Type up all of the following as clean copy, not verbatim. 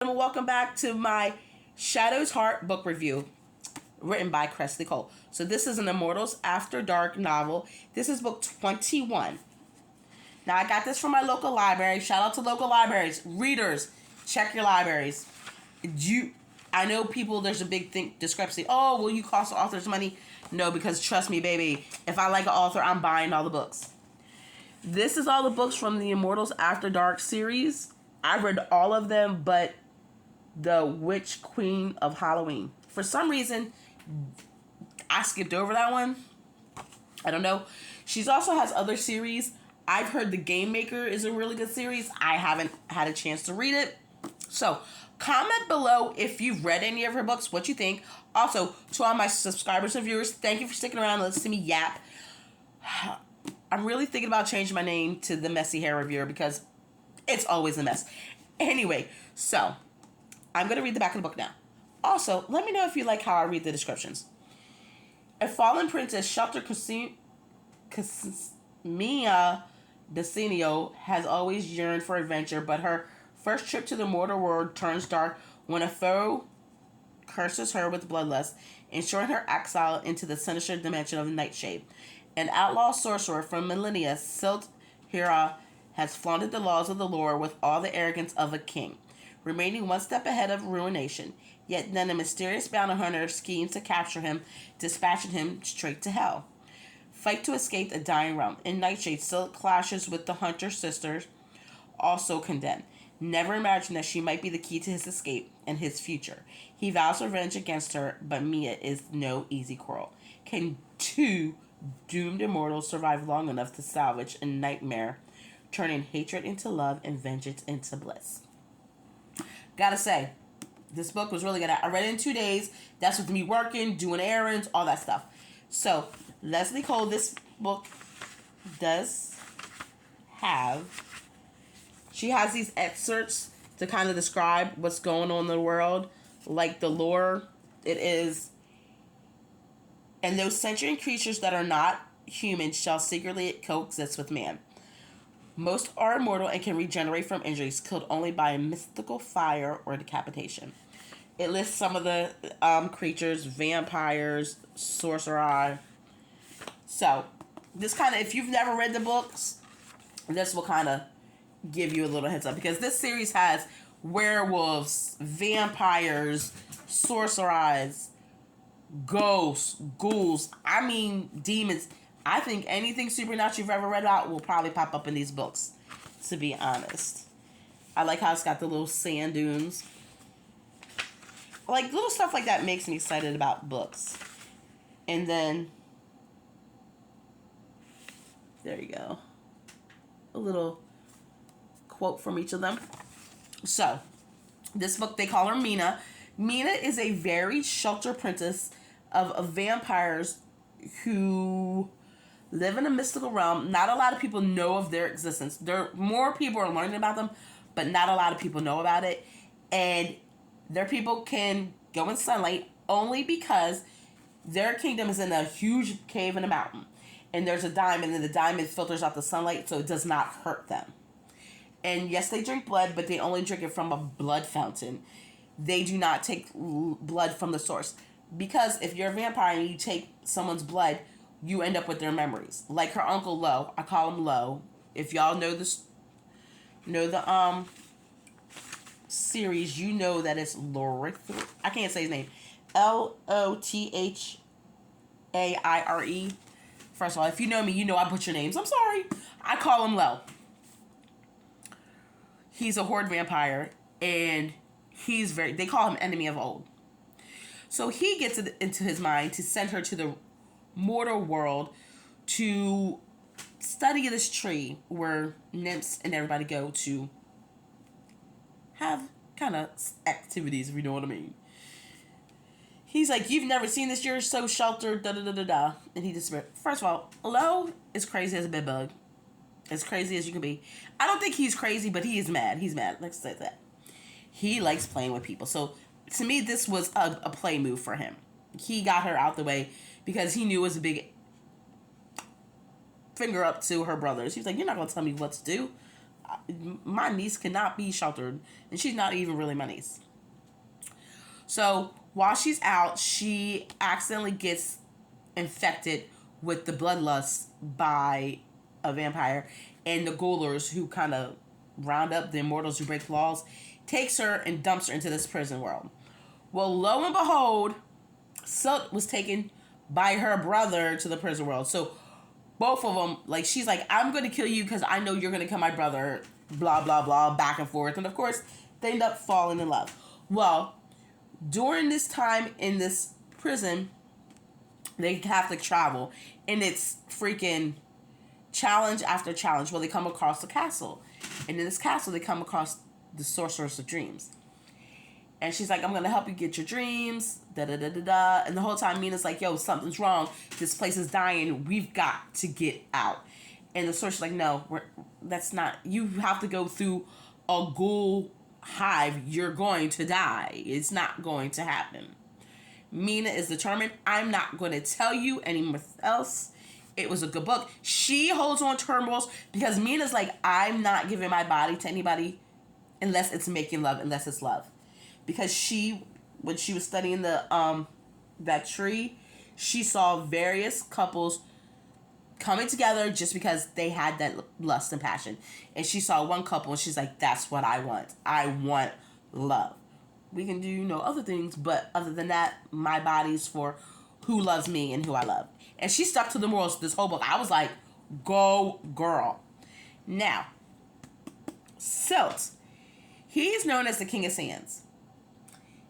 And welcome back to my Shadow's Heart book review written by Kresley Cole. So this is an Immortals After Dark novel. This is book 21. Now I got this from my local library. Shout out to local libraries. Readers, check your libraries. I know people, there's a big discrepancy. Oh, will you cost the authors money? No, because trust me, baby, if I like an author, I'm buying all the books. This is all the books from the Immortals After Dark series. I've read all of them, but the Witch Queen of Halloween. For some reason, I skipped over that one. I don't know. She also has other series. I've heard The Game Maker is a really good series. I haven't had a chance to read it. So, comment below if you've read any of her books, what you think. Also, to all my subscribers and viewers, thank you for sticking around and listening to me yap. I'm really thinking about changing my name to The Messy Hair Reviewer because it's always a mess. Anyway, so I'm going to read the back of the book now. Also, let me know if you like how I read the descriptions. A fallen princess, Shelter Mia Decenio, has always yearned for adventure, but her first trip to the mortal world turns dark when a foe curses her with bloodlust, ensuring her exile into the sinister dimension of Nightshade. An outlaw sorcerer from millennia, Silt Hira, has flaunted the laws of the Lord with all the arrogance of a king, remaining one step ahead of ruination. Yet then a mysterious bounty hunter schemes to capture him, dispatching him straight to hell. Fight to escape a dying realm. In Nightshade, Silt clashes with the Hunter sisters, also condemned. Never imagined that she might be the key to his escape and his future. He vows revenge against her, but Mia is no easy quarrel. Can two doomed immortals survive long enough to salvage a nightmare, turning hatred into love and vengeance into bliss? Gotta say, this book was really good. I read it in 2 days. That's with me working, doing errands, all that stuff. So, Kresley Cole, this book does have... She has these excerpts to kind of describe what's going on in the world. Like the lore, it is... And those sentient creatures that are not human shall secretly coexist with man. Most are immortal and can regenerate from injuries, killed only by a mystical fire or decapitation. It lists some of the creatures: vampires, sorcerer. So, this kind of, if you've never read the books, this will kind of give you a little heads up. Because this series has werewolves, vampires, sorcerers, ghosts, ghouls, I mean demons. I think anything supernatural you've ever read about will probably pop up in these books, to be honest. I like how it's got the little sand dunes. Like, little stuff like that makes me excited about books. And then, there you go. A little quote from each of them. So, this book, they call her Mina. Mina is a very sheltered princess of vampires who live in a mystical realm. Not a lot of people know of their existence. More people are learning about them, but not a lot of people know about it. And their people can go in sunlight only because their kingdom is in a huge cave in a mountain. And there's a diamond, and the diamond filters out the sunlight, so it does not hurt them. And yes, they drink blood, but they only drink it from a blood fountain. They do not take blood from the source. Because if you're a vampire and you take someone's blood, you end up with their memories. Like her uncle Lo. I call him Lo. If y'all know this, know the series, you know that it's Lothraire. I can't say his name. Lothaire. First of all, if you know me, you know I butcher names. I'm sorry. I call him Lo. He's a horde vampire, and they call him enemy of old. So he gets it into his mind to send her to the mortal world to study this tree where nymphs and everybody go to have kind of activities, if you know what I mean. He's like, you've never seen this, you're so sheltered, da-da-da-da-da. And he disappeared. First of all, Lo is crazy as a bed bug. As crazy as you can be. I don't think he's crazy, but he is mad. He's mad. Let's say that. He likes playing with people. So, to me, this was a play move for him. He got her out the way because he knew it was a big finger up to her brothers. He was like, you're not going to tell me what to do. my niece cannot be sheltered, and she's not even really my niece. So while she's out, she accidentally gets infected with the bloodlust by a vampire, and the Ghoulers, who kind of round up the immortals who break laws, takes her and dumps her into this prison world. Well, lo and behold, Silk was taken by her brother to the prison world. So both of them, like, she's like, I'm going to kill you because I know you're going to kill my brother, blah, blah, blah, back and forth. And of course, they end up falling in love. Well, during this time in this prison, they have to travel. And it's freaking challenge after challenge. Well, they come across the castle. And in this castle, they come across the Sorceress of Dreams. And she's like, I'm going to help you get your dreams, da-da-da-da-da. And the whole time, Mina's like, yo, something's wrong. This place is dying. We've got to get out. And the sorcerer's like, no, that's not, you have to go through a ghoul hive. You're going to die. It's not going to happen. Mina is determined. I'm not going to tell you anything else. It was a good book. She holds on to her morals because Mina's like, I'm not giving my body to anybody unless it's making love, unless it's love. Because when she was studying that tree, she saw various couples coming together just because they had that lust and passion. And she saw one couple and she's like, that's what I want. I want love. We can do, other things, but other than that, my body's for who loves me and who I love. And she stuck to the morals this whole book. I was like, go girl. Now, Silt, he's known as the King of Sands.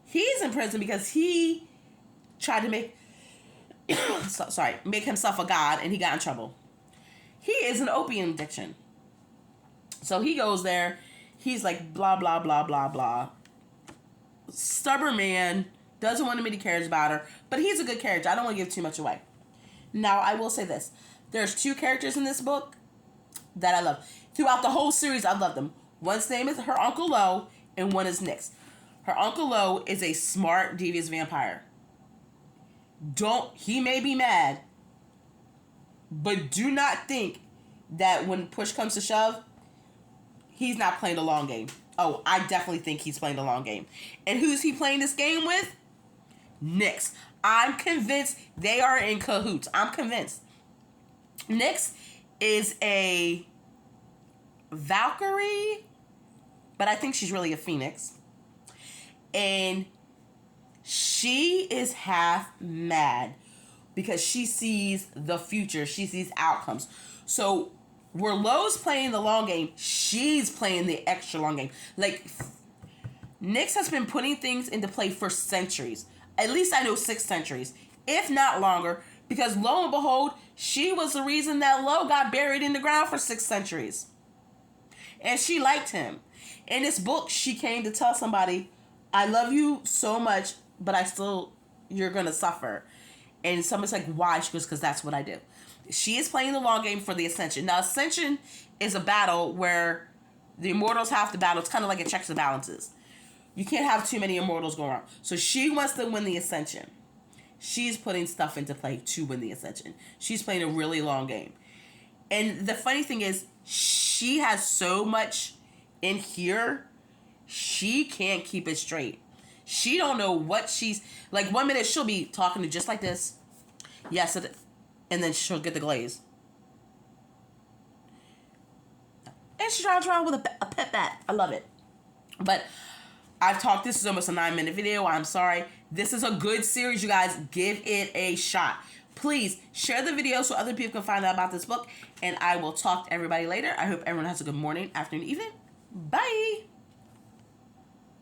He's in prison because he tried to make himself a god, and he got in trouble. He is an opium addiction. So he goes there. He's like, blah, blah, blah, blah, blah. Stubborn man. Doesn't want anybody cares about her. But he's a good character. I don't want to give too much away. Now, I will say this. There's 2 characters in this book that I love. Throughout the whole series, I love them. One's name is her Uncle Lo, and one is Nyx. Her Uncle Lo is a smart, devious vampire. He may be mad, but do not think that when push comes to shove, he's not playing the long game. Oh, I definitely think he's playing the long game. And who's he playing this game with? Nyx. I'm convinced they are in cahoots. I'm convinced. Nyx is a Valkyrie, but I think she's really a phoenix. And she is half mad because she sees the future. She sees outcomes. So where Lo's playing the long game, she's playing the extra long game. Like, Nyx has been putting things into play for centuries. At least I know 6 centuries, if not longer, because lo and behold, she was the reason that Lo got buried in the ground for 6 centuries. And she liked him. In this book, she came to tell somebody, I love you so much, but you're going to suffer. And somebody's like, why? She goes, because that's what I do. She is playing the long game for the Ascension. Now, Ascension is a battle where the Immortals have to battle. It's kind of like a checks and balances. You can't have too many Immortals going on. So she wants to win the Ascension. She's putting stuff into play to win the Ascension. She's playing a really long game. And the funny thing is, she has so much in here, she can't keep it straight. She don't know what she's... Like, one minute she'll be talking to just like this. Yes, and then she'll get the glaze. And she drives around with a pet bat. I love it. But I've talked... This is almost a 9-minute video. I'm sorry. This is a good series, you guys. Give it a shot. Please share the video so other people can find out about this book. And I will talk to everybody later. I hope everyone has a good morning, afternoon, evening. Bye.